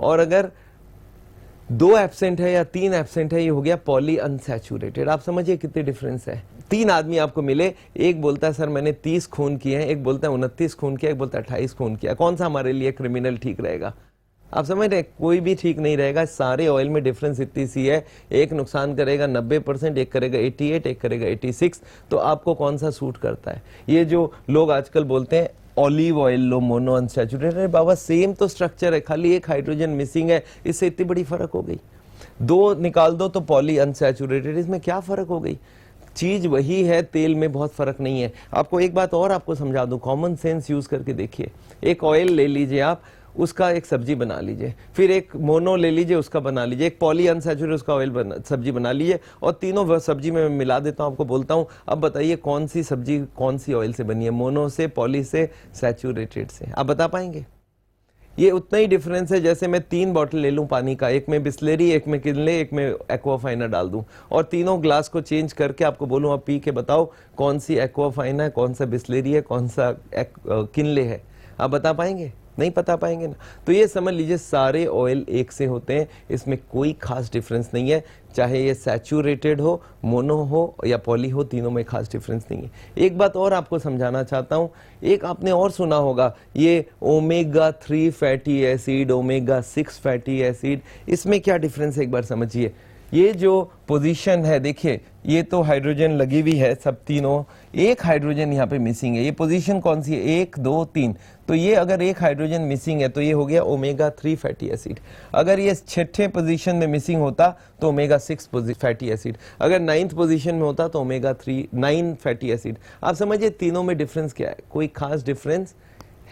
और अगर 2 एब्सेंट है या 3 एब्सेंट है, ये हो गया पॉली अनसैचुरेटेड। आप समझिए कितनी डिफरेंस है। 3 आदमी आपको मिले, एक बोलता है सर मैंने 30 खून किए हैं, एक बोलता है 29 खून किया, एक बोलता है 28 खून किया, कौन सा हमारे लिए क्रिमिनल ठीक रहेगा? आप समझ रहे, कोई भी ठीक नहीं रहेगा। सारे ऑयल में डिफरेंस इतनी सी है, एक नुकसान करेगा 90%, एक करेगा 88, एक करेगा 86। तो आपको कौन सा सूट करता है? ये जो लोग आजकल बोलते हैं ऑलिव ऑयल लो, मोनो अनसैचुरेटेड, बाबा सेम तो स्ट्रक्चर है, खाली एक हाइड्रोजन मिसिंग है, इससे इतनी बड़ी फर्क हो गई। 2 निकाल दो तो पॉली अनसैचुरेटेड, इसमें क्या फर्क हो गई? चीज वही है, तेल में बहुत फर्क नहीं है। आपको एक बात और आपको समझा दूं, कॉमन सेंस यूज करके देखिए। एक ऑयल ले लीजिए आप, उसका एक सब्जी बना लीजिए, फिर एक मोनो ले लीजिए, उसका बना लीजिए, एक पॉली अनसैचुरेटेड उसका ऑयल सब्जी बना लीजिए, और तीनों सब्जी में मिला देता हूं, आपको बोलता हूं अब बताइए कौन सी सब्जी कौन सी ऑयल से बनी है, मोनो से, पॉली से, सैचुरेटेड से? आप बता पाएंगे? ये उतना ही डिफरेंस है जैसे मैं 3 बॉटल ले लूं पानी का, एक में बिस्लेरी, एक में किनले, एक में एक्वाफाइना डाल दूं, और तीनों ग्लास को चेंज करके आपको बोलूं आप पी के बताओ कौन सी एक्वाफाइना है, कौन सा बिस्लेरी है, कौन सा किनले है? आप बता पाएंगे? नहीं बता पाएंगे ना। तो ये समझ लीजिए सारे ऑयल एक से होते हैं, इसमें कोई खास डिफरेंस नहीं है, चाहे ये सैचुरेटेड हो, मोनो हो या पॉली हो, तीनों में खास डिफरेंस नहीं है। एक बात और आपको समझाना चाहता हूं, एक आपने और सुना होगा ये omega 3 fatty acid, omega 6 fatty acid, इसमें क्या डिफरेंस है एक बार समझिए। ये जो पोजीशन है देखिए, ये तो हाइड्रोजन लगी हुई है सब तीनों, एक हाइड्रोजन यहाँ पे मिसिंग है। ये पोजीशन कौन सी है? 1 2 3। तो ये अगर एक हाइड्रोजन मिसिंग है तो ये हो गया ओमेगा 3 फैटी एसिड। अगर ये 6ठे पोजीशन में मिसिंग होता तो ओमेगा 6 फैटी एसिड। अगर 9th पोजीशन में होता तो ओमेगा 9 फैटी एसिड। आप समझिए तीनों में डिफरेंस क्या है? कोई खास डिफरेंस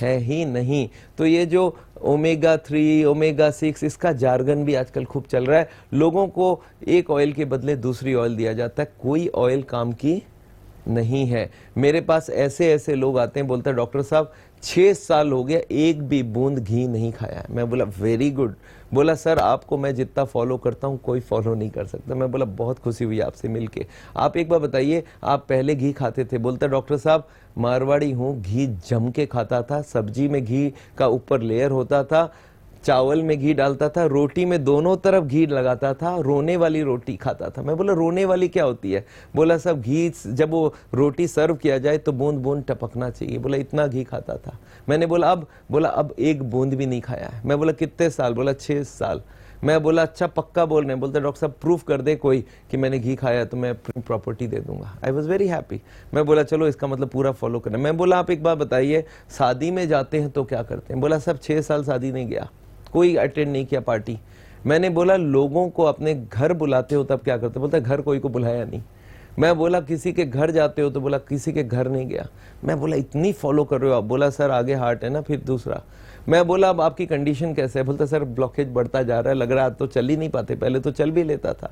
है ही नहीं। तो ये जो ओमेगा 3, ओमेगा 6, इसका जार्गन भी आजकल खूब चल रहा है। लोगों को एक ऑयल के बदले दूसरी ऑयल दिया जाता है, कोई ऑयल काम की नहीं है। मेरे पास ऐसे ऐसे लोग आते हैं, बोलते हैं डॉक्टर साहब 6 साल हो गया एक भी बूंद घी नहीं खाया है। मैं बोला वेरी गुड। बोला सर आपको मैं जितना फॉलो करता हूं कोई फॉलो नहीं कर सकता। मैं बोला बहुत खुशी हुई आपसे मिलके। आप एक बार बताइए आप पहले घी खाते थे? बोलता डॉक्टर साहब मारवाड़ी हूं, घी जम के खाता था, सब्जी में घी का ऊपर लेयर होता था, चावल में घी डालता था, रोटी में दोनों तरफ घी लगाता था, रोने वाली रोटी खाता था। मैं बोला रोने वाली क्या होती है? बोला सब घी जब वो रोटी सर्व किया जाए तो बूंद बूंद टपकना चाहिए। बोला इतना घी खाता था। मैंने बोला अब? बोला अब एक बूंद भी नहीं खाया है। मैं बोला कितने साल? बोला 6 साल। मैं बोला अच्छा पक्का बोल रहे हैं? बोलते डॉक्टर साहब प्रूफ कर दे कोई कि मैंने घी खाया तो मैं अपनी प्रॉपर्टी दे दूंगा। I was very happy. मैं बोला चलो इसका मतलब पूरा फॉलो करना। मैं बोला आप एक बार बताइए शादी में जाते हैं तो क्या करते हैं? बोला सब 6 साल शादी नहीं गया, कोई अटेंड नहीं किया पार्टी। मैंने बोला लोगों को अपने घर बुलाते हो तब क्या करते? बोलता घर कोई को बुलाया नहीं। मैं बोला किसी के घर जाते हो? तो बोला किसी के घर नहीं गया। मैं बोला इतनी फॉलो कर रहे हो आप? बोला सर आगे हार्ट है ना। फिर दूसरा मैं बोला अब आपकी कंडीशन कैसे है? बोलता सर ब्लॉकेज बढ़ता जा रहा है, लग रहा है तो चल ही नहीं पाते, पहले तो चल भी लेता था।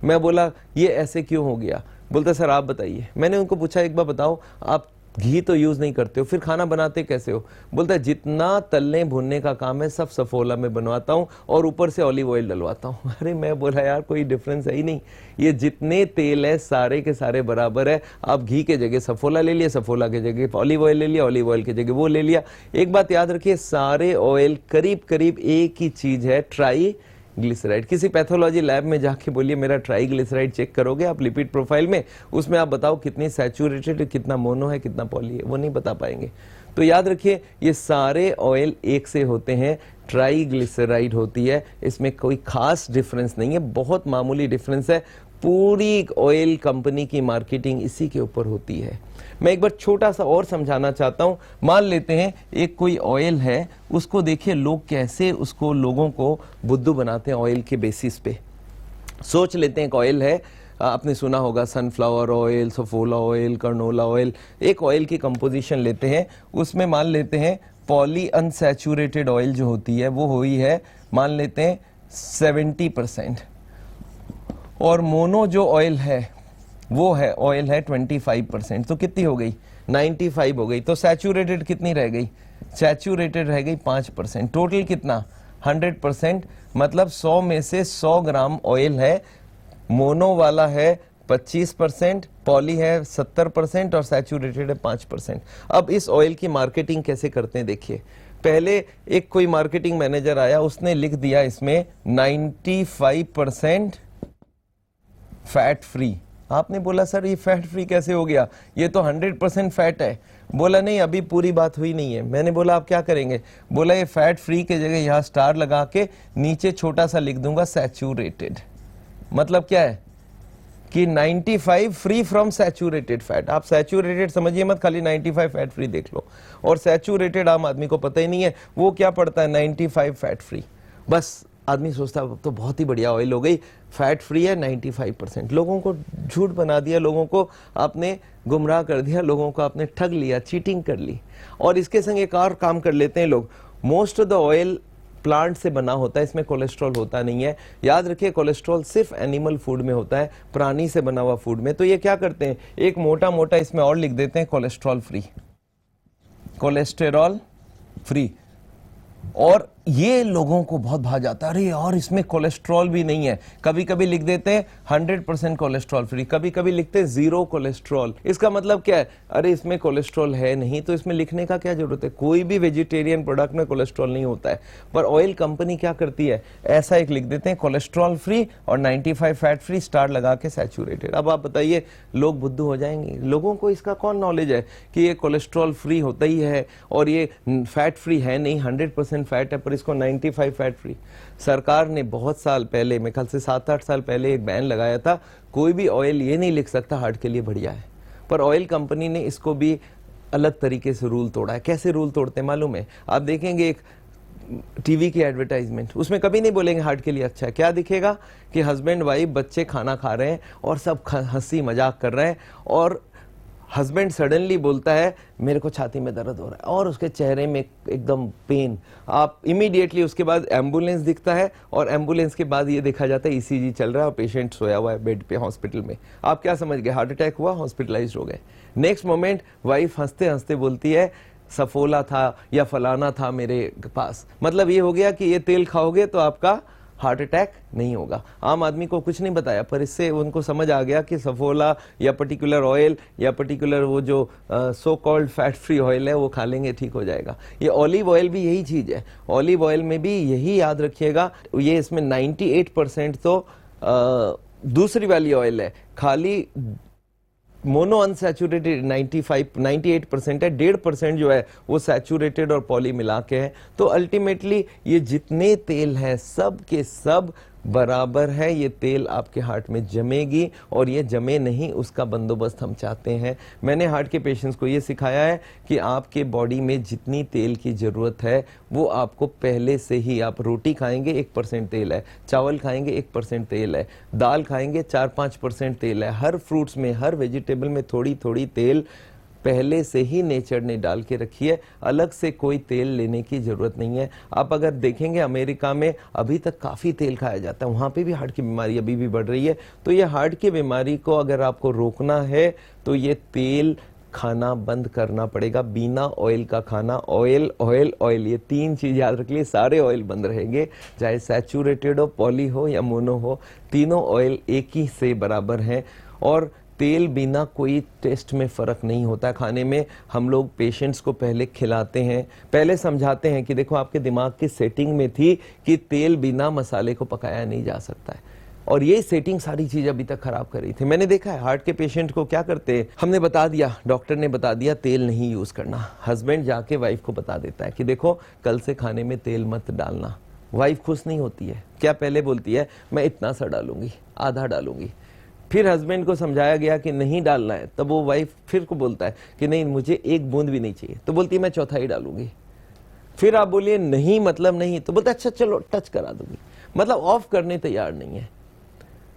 मैं बोला ये ऐसे क्यों हो गया? बोलता सर आप बताइए। मैंने उनको पूछा एक बार बताओ आप घी तो यूज नहीं करते हो, फिर खाना बनाते कैसे हो? बोलता है जितना तलने भुनने का काम है सब सफोला में बनवाता हूँ और ऊपर से ऑलिव ऑयल डलवाता हूँ। अरे मैं बोला यार कोई डिफरेंस है ही नहीं, ये जितने तेल है सारे के सारे बराबर है। आप घी के जगह सफोला ले लिया, सफोला के जगह ऑलिव ऑयल ले लिया, ऑलिव ऑयल के जगह वो ले लिया। एक बात याद रखिए सारे ऑयल करीब करीब एक ही चीज है, ट्राई ग्लिसराइड। किसी पैथोलॉजी लैब में जाके बोलिए मेरा ट्राइग्लिसराइड चेक करोगे आप लिपिड प्रोफाइल में, उसमें आप बताओ कितनी सैचुरेटेड, कितना मोनो है, कितना पॉली है, वो नहीं बता पाएंगे। तो याद रखिए ये सारे ऑयल एक से होते हैं, ट्राइग्लिसराइड होती है, इसमें कोई खास डिफरेंस नहीं है, बहुत मामूली डिफरेंस है। पूरी ऑयल कंपनी की मार्केटिंग इसी के ऊपर होती है। मैं एक बार छोटा सा और समझाना चाहता हूं। मान लेते हैं एक कोई ऑयल है, उसको देखिए लोग कैसे उसको लोगों को बुद्धू बनाते हैं ऑयल के बेसिस पे। सोच लेते हैं एक ऑयल है, आपने सुना होगा sunflower oil, Saffola oil, canola oil. एक ऑयल की कंपोजिशन लेते हैं, उसमें मान लेते हैं पॉली अनसैचुरेटेड ऑयल जो होती है वो हुई है मान लेते हैं 70%, और मोनो जो ऑयल है वो है ऑयल है 25%। तो कितनी हो गई? 95 हो गई। तो सैचुरेटेड कितनी रह गई? सैचुरेटेड रह गई 5%। टोटल कितना? 100%। मतलब 100 में से 100 ग्राम ऑयल है, मोनो वाला है 25%, पॉली है 70% और सैचुरेटेड है 5%। अब इस ऑयल की मार्केटिंग कैसे करते हैं देखिए। पहले एक कोई मार्केटिंग मैनेजर आया, उसने लिख दिया इसमें 95% फैट फ्री। आपने बोला सर ये फैट फ्री कैसे हो गया, ये तो 100% फैट है। बोला नहीं, अभी पूरी बात हुई नहीं है। मैंने बोला आप क्या करेंगे? बोला ये फैट फ्री के जगह यहां स्टार लगा के नीचे छोटा सा लिख दूंगा सैचुरेटेड। मतलब क्या है कि 95 फ्री फ्रॉम सैचुरेटेड फैट। आप सैचुरेटेड समझिए मत, खाली 95 फैट फ्री देख लो। और सैचुरेटेड आम आदमी को पता ही नहीं है, वो क्या पड़ता है 95 फैट फ्री। बस आदमी सोचता है तो बहुत ही बढ़िया ऑयल हो गई, फैट फ्री है 95%। लोगों को झूठ बना दिया, लोगों को आपने गुमराह कर दिया, लोगों को आपने ठग लिया, चीटिंग कर ली। और इसके संग एक और काम कर लेते हैं लोग, most of the oil plant से बना होता है, इसमें कोलेस्ट्रॉल होता नहीं है। याद रखिए कोलेस्ट्रॉल सिर्फ एनिमल फूड में होता है, प्राणी से बना हुआ फूड में। तो ये क्या करते हैं, एक मोटा मोटा इसमें और लिख देते हैं कोलेस्ट्रॉल फ्री, कोलेस्टेरॉल फ्री। और ये लोगों को बहुत भा जाता है, अरे और इसमें कोलेस्ट्रॉल भी नहीं है। कभी कभी लिख देते हैं 100% कोलेस्ट्रॉल फ्री, कभी कभी लिखते हैं 0 कोलेस्ट्रॉल। इसका मतलब क्या है, अरे इसमें कोलेस्ट्रॉल है नहीं तो इसमें लिखने का क्या जरूरत है। कोई भी वेजिटेरियन प्रोडक्ट में कोलेस्ट्रॉल नहीं होता है। पर ऑयल कंपनी क्या करती है, ऐसा एक लिख देते हैं कोलेस्ट्रॉल फ्री और 95 फैट फ्री, स्टार लगा के सैचुरेटेड। अब आप बताइए लोग बुद्धू हो जाएंगे? लोगों को इसका कौन नॉलेज है कि ये कोलेस्ट्रॉल फ्री होता ही है और ये फैट फ्री है नहीं, 100% फैट है, पर इसको 95 फैट फ्री। सरकार ने बहुत साल पहले, मेरे ख्याल से 7-8 साल पहले एक बैन लगाया था, कोई भी ऑयल ये नहीं लिख सकता हार्ट के लिए बढ़िया है। पर ऑयल कंपनी ने इसको भी अलग तरीके से रूल तोड़ा है। कैसे रूल तोड़ते हैं मालूम है? आप देखेंगे एक टीवी की एडवर्टाइजमेंट, उसमें कभी नहीं बोलेंगे हार्ट के लिए अच्छा है। क्या दिखेगा कि हस्बैंड वाइफ बच्चे खाना खा रहे हैं और सब हंसी मजाक कर रहे हैं और हस्बैंड सडनली बोलता है मेरे को छाती में दर्द हो रहा है और उसके चेहरे में एकदम पेन। आप इमीडिएटली उसके बाद एम्बुलेंस दिखता है और एम्बुलेंस के बाद ये देखा जाता है ईसीजी चल रहा है और पेशेंट सोया हुआ है बेड पे हॉस्पिटल में। आप क्या समझ गए, हार्ट अटैक हुआ, हॉस्पिटलाइज्ड हो गए। नेक्स्ट मोमेंट वाइफ हंसते हंसते बोलती है सफोला था या फलाना था मेरे पास। मतलब ये हो गया कि ये तेल खाओगे तो आपका हार्ट अटैक नहीं होगा। आम आदमी को कुछ नहीं बताया, पर इससे उनको समझ आ गया कि सफोला या पर्टिकुलर ऑयल या पर्टिकुलर वो जो so called fat free oil है वो खा लेंगे ठीक हो जाएगा। ये ऑलिव ऑयल भी यही चीज है, ऑलिव ऑयल में भी यही याद रखिएगा। ये इसमें 98% तो दूसरी वाली ऑयल है, खाली मोनो अनसैचुरेटेड 98% है, 1.5% जो है वो सैचुरेटेड और पॉली मिला के है। तो अल्टीमेटली ये जितने तेल हैं सब के सब बराबर है। ये तेल आपके हार्ट में जमेगी और ये जमे नहीं उसका बंदोबस्त हम चाहते हैं। मैंने हार्ट के पेशेंट्स को ये सिखाया है कि आपके बॉडी में जितनी तेल की जरूरत है वो आपको पहले से ही, आप रोटी खाएंगे 1% तेल है, चावल खाएंगे 1% तेल है, दाल खाएंगे 4-5% तेल है, हर फ्रूट्स में हर वेजिटेबल में थोड़ी थोड़ी तेल पहले से ही नेचर ने डाल के रखी है। अलग से कोई तेल लेने की जरूरत नहीं है। आप अगर देखेंगे अमेरिका में अभी तक काफी तेल खाया जाता है, वहां पे भी हार्ट की बीमारी अभी भी बढ़ रही है। तो ये हार्ट की बीमारी को अगर आपको रोकना है तो ये तेल खाना बंद करना पड़ेगा, बिना ऑयल का खाना। ऑयल ऑयल ऑयल, ये 3 चीज याद रख लिए, सारे ऑयल बंद रहेंगे, चाहे सैचुरेटेड हो, पॉली हो या मोनो हो, तीनों ऑयल एक ही से बराबर हैं। और तेल बिना कोई टेस्ट में फ़र्क नहीं होता है खाने में। हम लोग पेशेंट्स को पहले खिलाते हैं, पहले समझाते हैं कि देखो आपके दिमाग की सेटिंग में थी कि तेल बिना मसाले को पकाया नहीं जा सकता है, और ये सेटिंग सारी चीज अभी तक खराब कर रही थी। मैंने देखा है हार्ट के पेशेंट को क्या करते हैं, हमने बता दिया, डॉक्टर ने बता दिया तेल नहीं यूज करना, हस्बैंड जाके वाइफ को बता देता है कि देखो कल से खाने में तेल मत डालना। वाइफ खुश नहीं होती है, क्या पहले बोलती है मैं इतना सा डालूंगी, आधा डालूंगी। फिर हस्बैंड को समझाया गया कि नहीं डालना है, तब वो वाइफ फिर को बोलता है कि नहीं मुझे 1 बूंद भी नहीं चाहिए, तो बोलती है मैं चौथाई डालूंगी। फिर आप बोलिए नहीं मतलब नहीं, तो बोलता अच्छा चलो टच करा दूंगी, मतलब ऑफ करने तैयार नहीं है।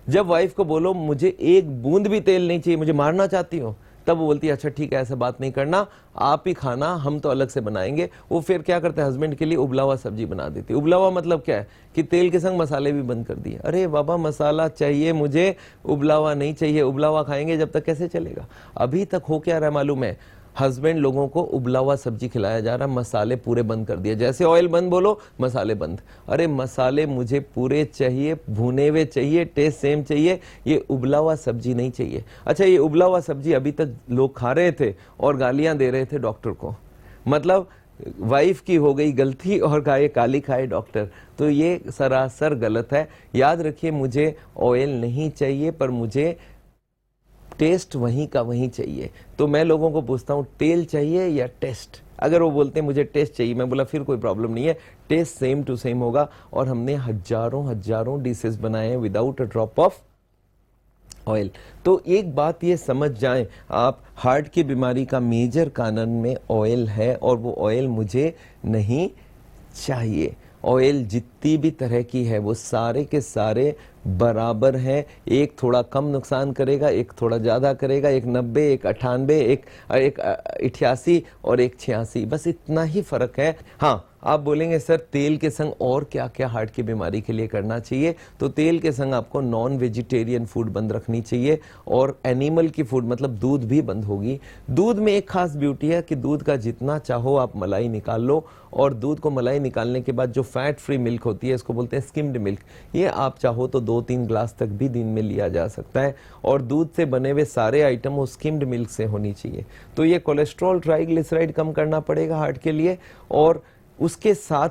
जब वाइफ को बोलो मुझे 1 बूंद भी तेल नहीं चाहिए, मुझे मारना चाहती हो, तब वो बोलती है अच्छा ठीक है ऐसा बात नहीं करना, आप ही खाना, हम तो अलग से बनाएंगे। वो फिर क्या करते हैं, हस्बैंड के लिए उबला हुआ सब्जी बना देती है। उबला हुआ मतलब क्या है कि तेल के संग मसाले भी बंद कर दिए। अरे बाबा मसाला चाहिए मुझे, उबला हुआ नहीं चाहिए। उबला हुआ खाएंगे जब तक कैसे चलेगा। अभी तक हो क्या रहा है मालूम है, हस्बैंड लोगों को उबला हुआ सब्जी खिलाया जा रहा, मसाले पूरे बंद कर दिए। जैसे ऑयल बंद बोलो मसाले बंद। अरे मसाले मुझे पूरे चाहिए, भुने हुए चाहिए, टेस्ट सेम चाहिए, ये उबला हुआ सब्जी नहीं चाहिए। अच्छा ये उबला हुआ सब्जी अभी तक लोग खा रहे थे और गालियां दे रहे थे डॉक्टर को। मतलब वाइफ की हो गई गलती और खाए काली खाए डॉक्टर, तो ये सरासर गलत है। याद रखिए, मुझे ऑयल नहीं चाहिए, पर मुझे टेस्ट वहीं का वहीं चाहिए। तो मैं लोगों को पूछता हूँ तेल चाहिए या टेस्ट? अगर वो बोलते हैं मुझे टेस्ट चाहिए, मैं बोला फिर कोई प्रॉब्लम नहीं है, टेस्ट सेम टू सेम होगा। और हमने हजारों डिशेस बनाए हैं without a drop of oil. तो एक बात ये समझ जाएं आप, हार्ट की बीमारी का मेजर कारण में ऑयल है, और वो ऑयल मुझे नहीं चाहिए। ऑयल जितनी भी तरह की है वो सारे के सारे बराबर हैं। एक थोड़ा कम नुकसान करेगा, एक थोड़ा ज़्यादा करेगा, एक 90, एक 98, एक 88 और एक 86, बस इतना ही फ़र्क है। हाँ, आप बोलेंगे सर तेल के संग और क्या क्या हार्ट की बीमारी के लिए करना चाहिए? तो तेल के संग आपको नॉन वेजिटेरियन फूड बंद रखनी चाहिए, और एनिमल की फूड मतलब दूध भी बंद होगी। दूध में एक खास ब्यूटी है कि दूध का जितना चाहो आप मलाई निकाल लो, और दूध को मलाई निकालने के बाद जो फैट फ्री मिल्क होती है, इसको बोलते हैं स्किम्ड मिल्क, ये आप चाहो तो 2-3 ग्लास तक भी दिन में लिया जा सकता है। और दूध से बने हुए सारे आइटम वो स्किम्ड मिल्क से होनी चाहिए। तो ये कोलेस्ट्रॉल, ट्राइग्लिसराइड कम करना पड़ेगा हार्ट के लिए। और उसके साथ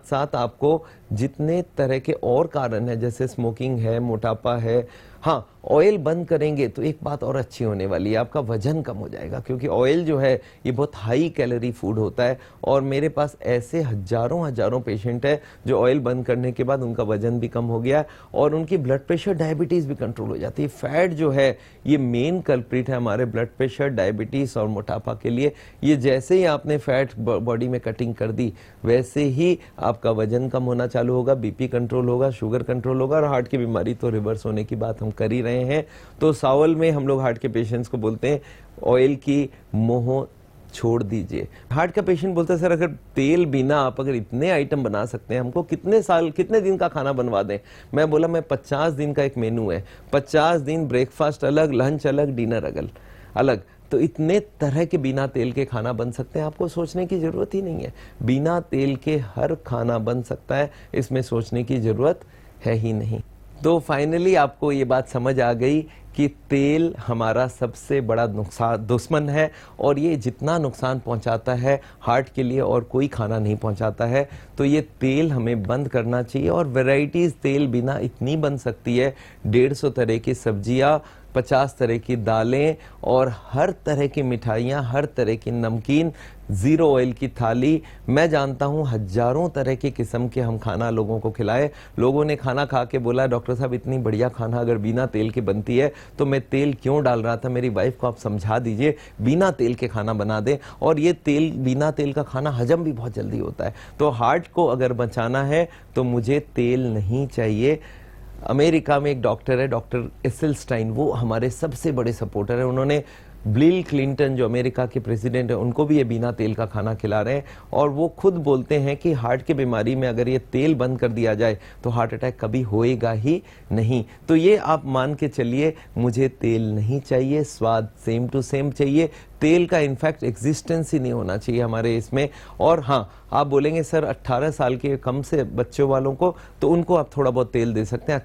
साथ आपको जितने तरह के और कारण है, जैसे स्मोकिंग है, मोटापा है, हाँ, ऑयल बंद करेंगे तो एक बात और अच्छी होने वाली है, आपका वजन कम हो जाएगा। क्योंकि ऑयल जो है ये बहुत हाई कैलोरी फूड होता है, और मेरे पास ऐसे हजारों पेशेंट है जो ऑयल बंद करने के बाद उनका वजन भी कम हो गया, और उनकी ब्लड प्रेशर, डायबिटीज भी कंट्रोल हो जाती है। फैट जो है ये मेन कल्प्रिट है हमारे ब्लड प्रेशर, डायबिटीज और मोटापा के लिए। ये जैसे ही आपने फैट बॉडी में कटिंग कर दी, वैसे ही आपका वजन कम होना चालू होगा, बीपी कंट्रोल होगा, शुगर कंट्रोल होगा, और हार्ट की बीमारी तो रिवर्स होने की बात हम कर ही रहे हैं। तो सावल में हम लोग हार्ट के पेशेंट्स को बोलते हैं ऑयल की मोह छोड़ दीजिए। हार्ट का पेशेंट बोलता है सर अगर तेल बिना आप अगर इतने आइटम बना सकते हैं, हमको कितने दिन का खाना बनवा दें? मैं बोला मैं 50 दिन का एक मेनू है, 50 दिन ब्रेकफास्ट अलग, लंच अलग, डिनर अलग। तो इतने तरह के बिना तेल के खाना बन सकते हैं, आपको सोचने की जरूरत ही नहीं है। बिना तेल के हर खाना बन सकता है, इसमें सोचने की जरूरत है ही नहीं। तो फाइनली आपको ये बात समझ आ गई कि तेल हमारा सबसे बड़ा दुश्मन है, और ये जितना नुकसान पहुंचाता है हार्ट के लिए और कोई खाना नहीं पहुंचाता है। तो ये तेल हमें बंद करना चाहिए। और वैरायटीज तेल बिना इतनी बन सकती है, 150 तरह की सब्जियां, 50 तरह की दालें, और हर तरह की मिठाइयाँ, हर तरह की नमकीन, जीरो ऑयल की थाली। मैं जानता हूँ हजारों तरह की किस्म के हम खाना लोगों को खिलाए। लोगों ने खाना खा के बोला डॉक्टर साहब इतनी बढ़िया खाना अगर बिना तेल के बनती है तो मैं तेल क्यों डाल रहा था? मेरी वाइफ को आप समझा दीजिए बिना तेल के खाना बना दें। और ये तेल, बिना तेल का खाना हजम भी बहुत जल्दी होता है। तो हार्ट को अगर बचाना है तो मुझे तेल नहीं चाहिए। अमेरिका में एक डॉक्टर है, डॉक्टर एसेलस्टाइन, वो हमारे सबसे बड़े सपोर्टर है। उन्होंने बिल क्लिंटन जो अमेरिका के प्रेसिडेंट है उनको भी ये बिना तेल का खाना खिला रहे हैं, और वो खुद बोलते हैं कि हार्ट की बीमारी में अगर ये तेल बंद कर दिया जाए तो हार्ट अटैक कभी होएगा ही नहीं। तो ये आप मान के चलिए, मुझे तेल नहीं चाहिए, स्वाद सेम टू सेम चाहिए। तेल का इनफैक्ट एग्जिस्टेंस ही नहीं होना चाहिए हमारे इसमें। और हाँ, आप बोलेंगे सर 18 साल के कम से बच्चों वालों को, तो उनको आप थोड़ा बहुत तेल दे सकते हैं।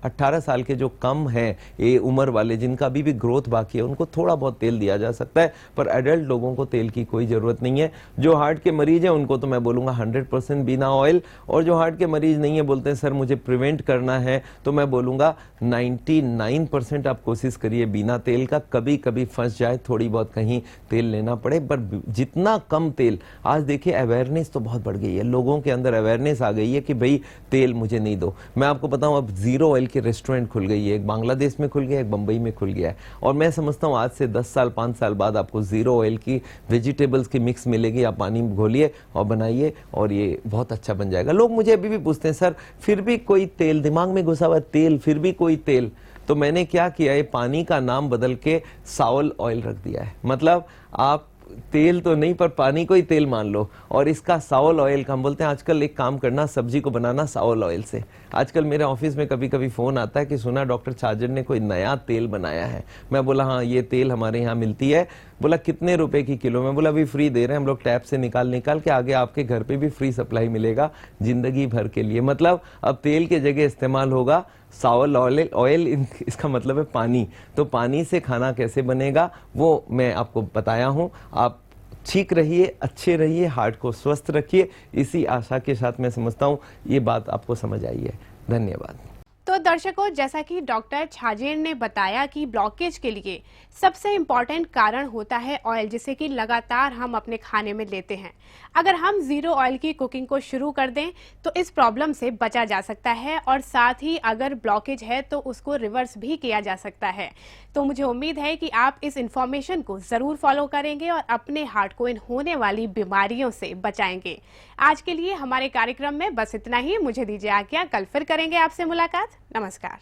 18 साल के जो कम है ये उम्र वाले, जिनका अभी भी ग्रोथ बाकी है, उनको थोड़ा बहुत तेल दिया जा सकता है। पर एडल्ट लोगों को तेल की कोई जरूरत नहीं है। जो हार्ट के मरीज हैं उनको तो मैं बोलूंगा 100% बिना ऑयल, और जो हार्ट के मरीज नहीं है, बोलते हैं सर मुझे प्रिवेंट करना है, तो मैं बोलूंगा 99% आप कोशिश करिए बिना तेल का। कभी कभी फंस जाए, थोड़ी बहुत कहीं तेल लेना पड़े, पर जितना कम तेल। आज देखिए अवेयरनेस तो बहुत बढ़ गई है, लोगों के अंदर अवेयरनेस आ गई है कि भाई तेल मुझे नहीं दो। मैं आपको बताऊं अब जीरो ऑयल के रेस्टोरेंट खुल गई है, एक बांग्लादेश में खुल गया, एक बंबई में खुल गया है। और मैं समझता हूं आज से 10 साल 5 साल बाद आपको जीरो ऑयल की वेजिटेबल्स की मिक्स मिलेगी। आप पानी में घोलिए और बनाइए, और ये बहुत अच्छा बन जाएगा। लोग मुझे अभी भी पूछते हैं सर फिर भी कोई तेल, दिमाग में घुसा हुआ तेल, फिर भी कोई तेल। तो मैंने क्या किया है, पानी का नाम बदल के सावल ऑयल रख दिया है। मतलब आप तेल तो नहीं पर पानी को ही तेल मान लो, और इसका सावल ऑयल का हम बोलते हैं। आजकल एक काम करना, सब्जी को बनाना सावल ऑयल से। आजकल मेरे ऑफिस में कभी कभी फोन आता है कि सुना डॉक्टर छाजन ने कोई नया तेल बनाया है। मैं बोला हाँ ये तेल हमारे यहाँ मिलती है। बोला कितने रुपए की किलो? मैं बोला अभी फ्री दे रहे हैं हम लोग, टैप से निकाल के आगे आपके घर पे भी फ्री सप्लाई मिलेगा जिंदगी भर के लिए। मतलब अब तेल के जगह इस्तेमाल होगा सावल ऑयल। इसका मतलब है पानी। तो पानी से खाना कैसे बनेगा वो मैं आपको बताया हूं। आप ठीक रहिए, अच्छे रहिए, हार्ट को स्वस्थ रखिए। इसी आशा के साथ मैं समझता हूँ ये बात आपको समझ आई है। धन्यवाद। तो दर्शकों, जैसा कि डॉक्टर छाजेड़ ने बताया कि ब्लॉकेज के लिए सबसे इम्पॉर्टेंट कारण होता है ऑयल, जिसे कि लगातार हम अपने खाने में लेते हैं। अगर हम जीरो ऑयल की कुकिंग को शुरू कर दें तो इस प्रॉब्लम से बचा जा सकता है, और साथ ही अगर ब्लॉकेज है तो उसको रिवर्स भी किया जा सकता है। तो मुझे उम्मीद है कि आप इस इंफॉर्मेशन को ज़रूर फॉलो करेंगे और अपने हार्ट को इन होने वाली बीमारियों से बचाएंगे। आज के लिए हमारे कार्यक्रम में बस इतना ही। मुझे दीजिए आज्ञा, कल फिर करेंगे आपसे मुलाकात। नमस्कार।